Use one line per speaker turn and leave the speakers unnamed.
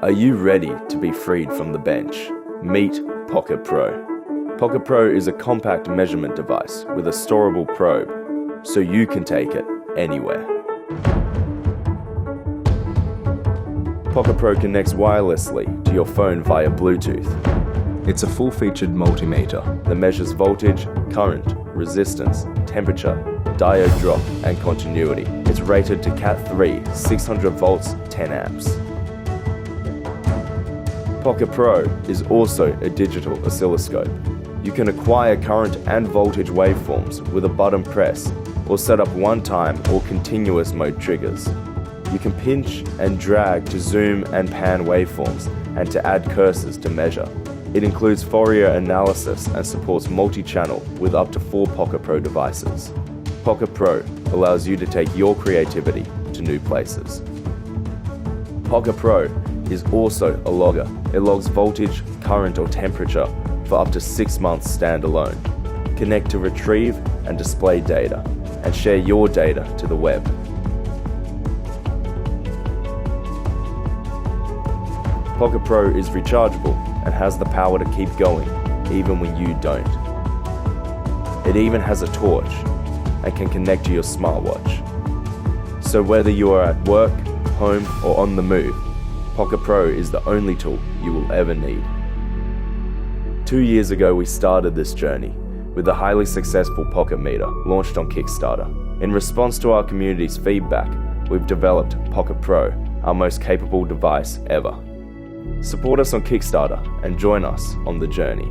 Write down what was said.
Are you ready to be freed from the bench? Meet Pokit PRO. Pokit PRO is a compact measurement device with a storable probe, so you can take it anywhere. Pokit PRO connects wirelessly to your phone via Bluetooth.
It's a full-featured multimeter
that measures voltage, current, resistance, temperature, diode drop, and continuity. It's rated to Cat 3, 600 volts, 10 amps. Pokit PRO is also a digital oscilloscope. You can acquire current and voltage waveforms with a button press, or set up one-time or continuous mode triggers. You can pinch and drag to zoom and pan waveforms and to add cursors to measure. It includes Fourier analysis and supports multi-channel with up to 4 Pokit PRO devices. Pokit PRO allows you to take your creativity to new places. Pokit PRO is also a logger. It logs voltage, current or temperature for up to 6 months standalone. Connect to retrieve and display data, and share your data to the web. Pokit PRO is rechargeable and has the power to keep going even when you don't. It even has a torch and can connect to your smartwatch. So whether you are at work, home or on the move, Pokit PRO is the only tool you will ever need. 2 years ago we started this journey with the highly successful Pokit meter launched on Kickstarter. In response to our community's feedback, we've developed Pokit PRO, our most capable device ever. Support us on Kickstarter and join us on the journey.